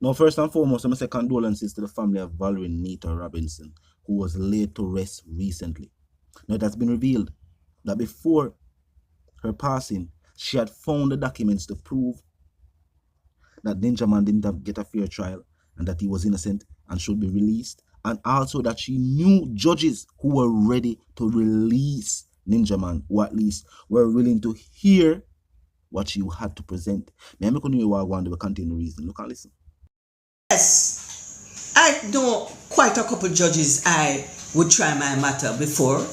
Now, first and foremost, I must say condolences to the family of Valerie Nita Robinson, who was laid to rest recently. Now, it has been revealed that before her passing, she had found the documents to prove that Ninja Man didn't get a fair trial and that he was innocent and should be released, and also that she knew judges who were ready to release Ninja Man, who at least were willing to hear what she had to present. May I make you want to continue reason? Look and listen. Yes, I know quite a couple judges I would try my matter before,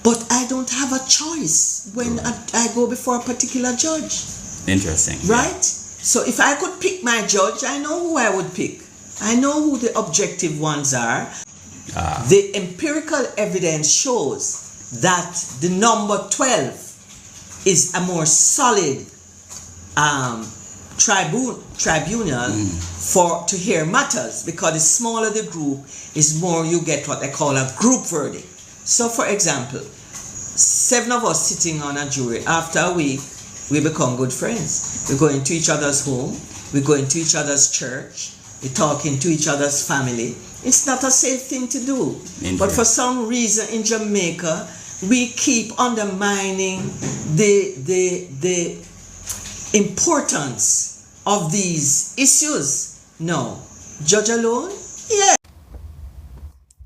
but I don't have a choice when I go before a particular judge. Interesting. Right? Yeah. So if I could pick my judge, I know who I would pick. I know who the objective ones are. The empirical evidence shows that the number 12 is a more solid tribunal for to hear matters, because the smaller the group is more you get what they call a group verdict. So for example, 7 of us sitting on a jury, after a week we become good friends. We go into each other's home, we go into each other's church, we talk into each other's family. It's not a safe thing to do. But for some reason in Jamaica, we keep undermining the importance of these issues. No. Judge alone? Yeah.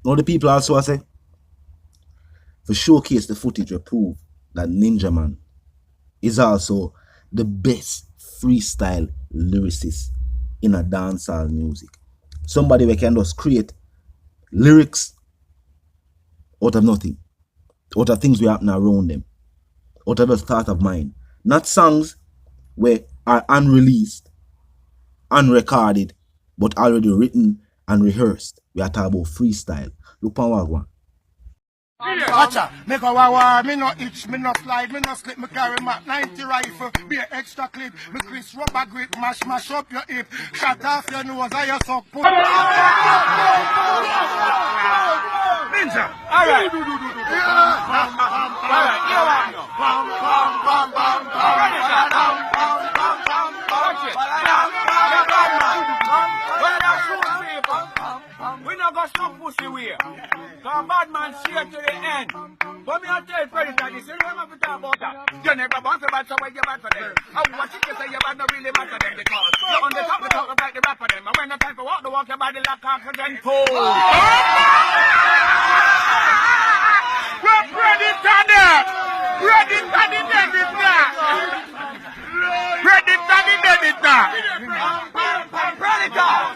Now the people also say, to showcase the footage to prove that Ninja Man is also the best freestyle lyricist in a dancehall music. Somebody we can just create lyrics out of nothing, out of things we happen around them, out of the thought of mind. Not songs where are unreleased, unrecorded, but already written and rehearsed. We are talking about freestyle. Look on what one. Watch out, me go war, me no itch, me no slide, me no slip, me carry Mac 90 rifle, be an extra clip, me Chris rubber grip, mash up your hip, shut off your nose, I your suck put. Ninja, alright. We not got some pussy wear. Cause bad man share to the end. But me I'll tell Predator this, you don't have to talk about that. You never want to bad somewhere, you're bad for them. I watch it, you say you're bad, not really mad for them because you're on the top, we talk about the rap for them. And when the time for walk, the walk your body like off again, pull. We're Predator there! Predator the Predator! Predator the Predator! Predator!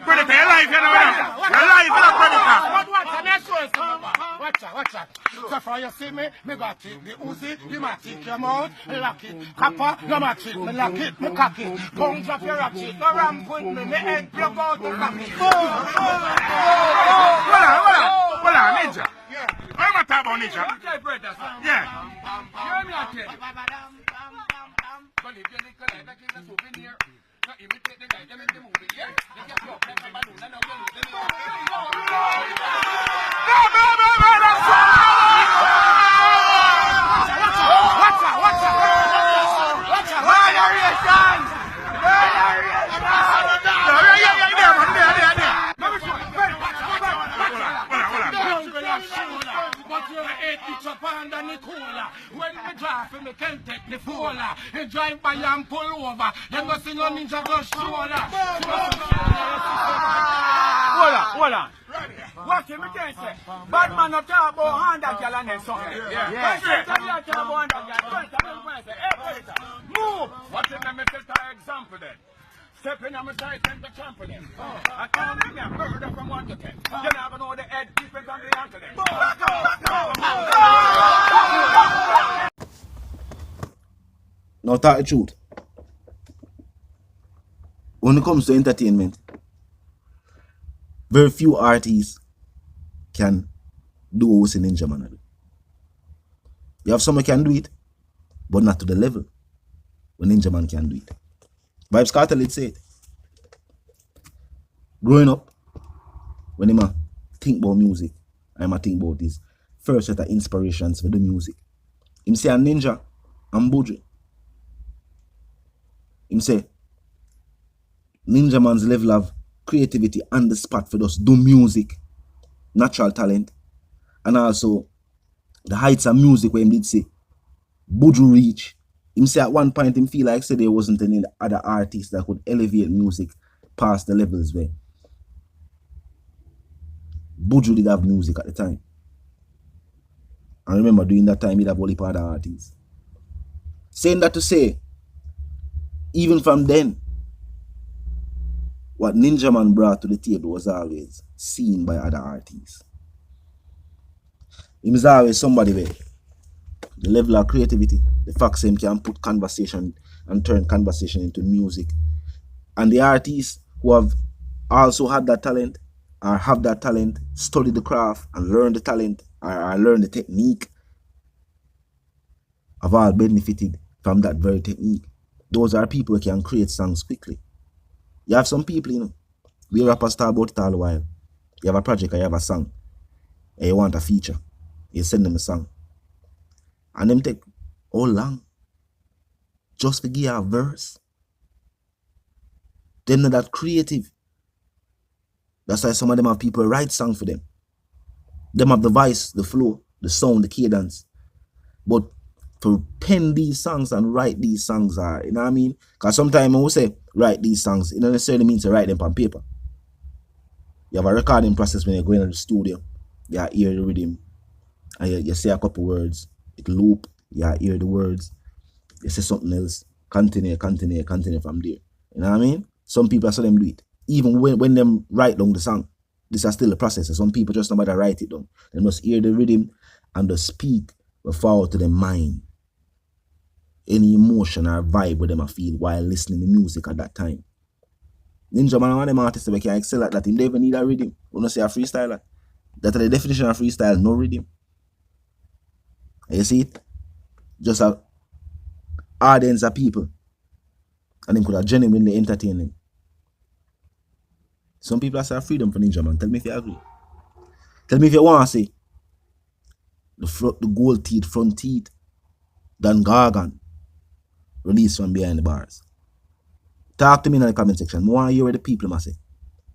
Predator, you're live, you know, you're live, you're Predator. But watch out, let's show you something. Watch out. So far you see me got it. The Uzi, you might take your mouth, lock it. Kappa, no match it, me lock it, me cock it. Come drop your ratchet, no ramp with me head plug out the cock it. Hold on, Ninja. I'm not talking about Ninja. Yeah. Hear me, I tell you. But if you look at that, that's a souvenir. Now imitate the guy, them in the movie, yeah? They get your pepper balloon and now you lose it. Watch out! Variation! But you're an 8-inch up under Nicola. When we drive, we can't take the fola. You drive by and pull over. Then go sing on Ninja go shoulder. Hold on. What you can say? Bad man not talk about Honda girl and then something. Yeah. Talk about Honda girl. Move. What you let me set an example then? Step in on my side and the trampoline. I can't bring them murder from 1 to 10. You never know the head different on the answer them. Now talk the truth. When it comes to entertainment, very few artists can do what Ninja Man do. You have some who can do it, but not to the level when Ninja Man can do it. Vybz Kartel did say it. Growing up, when I think about music, I think about his first set of inspirations for the music. Him say a Ninja and Buju. him say Ninja Man's level of creativity on the spot for us do music, natural talent, and also the heights of music where him did say Buju reach. Him say at one point him feel like say there wasn't any other artist that could elevate music past the levels where Buju did have music at the time. I remember during that time he'd have only other artists. Saying that to say, even from then, what Ninja Man brought to the table was always seen by other artists. He was always somebody where the level of creativity, the fact him can put conversation and turn conversation into music. And the artists who have also had that talent or have that talent, study the craft and learn the talent or learn the technique, have all benefited from that very technique. Those are people who can create songs quickly. You have some people, you know, we rappers talk about it all the while. You have a project or you have a song and you want a feature. You send them a song. And them take how long? Just to give a verse. Them not that creative. That's why some of them have people write songs for them. Them have the voice, the flow, the sound, the cadence. But to pen these songs and write these songs are, you know what I mean? Because sometimes when we say write these songs, it don't necessarily mean to write them on paper. You have a recording process when you go into the studio. You hear the rhythm. And you say a couple words. It loop. You hear the words. You say something else. Continue from there. You know what I mean? Some people I saw them do it. Even when them write down the song, this is still a process. So some people just no matter write it down. They must hear the rhythm and just speak before to their mind. Any emotion or vibe with them I feel while listening to music at that time. Ninja Man, one of them artists that can excel at that. They even need a rhythm. We don't say a freestyler. That's the definition of freestyle, no rhythm. And you see it? Just a audience of people. And them could have genuinely entertain them. Some people are saying freedom for Ninja Man. Tell me if you agree. Tell me if you want to say the gold teeth, front teeth, Dan Gargan released from behind the bars. Talk to me in the comment section. I want to hear what the people must say.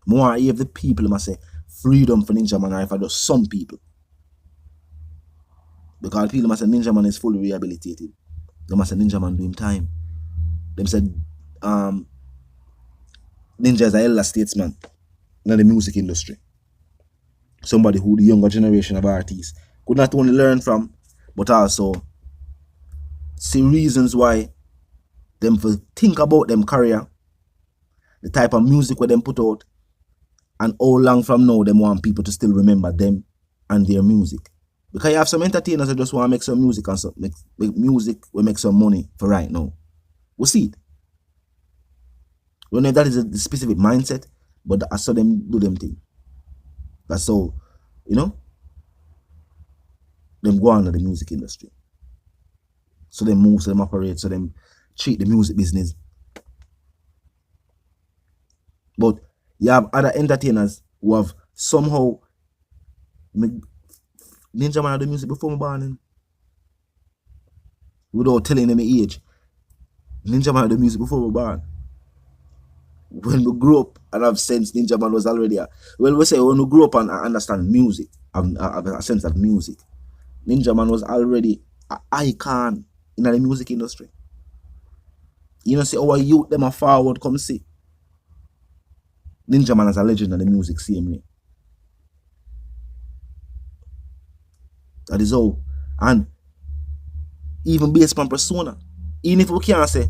I want to hear if the people must say freedom for Ninja Man or if I do some people. Because people must say Ninja Man is fully rehabilitated. They must say Ninja Man doing time. They said Ninja is an elder statesman in the music industry. Somebody who the younger generation of artists could not only learn from, but also see reasons why them for think about them career, the type of music where them put out, and how long from now them want people to still remember them and their music. Because you have some entertainers that just want to make some music and make music will make some money for right now. We see it. We know that is a specific mindset, but I saw them do them thing. That's how, you know, them go on to the music industry. So them move, so them operate, so them treat the music business. But you have other entertainers who have somehow Ninja Man had the music before me born. Without telling them my age. Ninja Man had the music before me born. When we grew up and have sense, Ninja Man was already well, we say when we grew up and understand music, have a sense of music, Ninja Man was already an icon in the music industry. You know, say our youth them are forward come see. Ninja Man is a legend in the music same way. That is all. And even based upon persona, even if we can't say,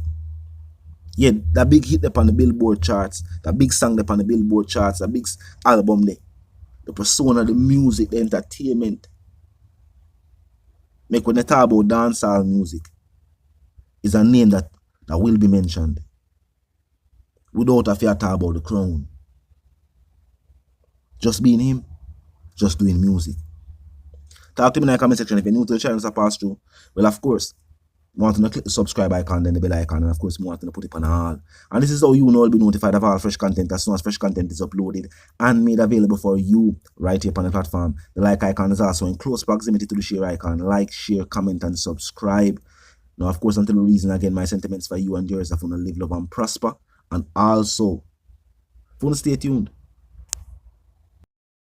yeah, that big hit up on the Billboard charts, that big song up on the Billboard charts, that big album there, the persona, the music, the entertainment, make when they talk about dancehall music, is a name that will be mentioned without a fear talk about the crown. Just being him, just doing music. Talk to me in the comment section if you're new to the channel, so pass through. Well, of course, you want to click the subscribe icon, then the bell icon, and of course, you want to put it on all. And this is how you know will be notified of all fresh content as soon as fresh content is uploaded and made available for you right here on the platform. The like icon is also in close proximity to the share icon. Like, share, comment, and subscribe. Now, of course, until the reason again, my sentiments for you and yours, if you want to live, love, and prosper. And also, if you want to stay tuned,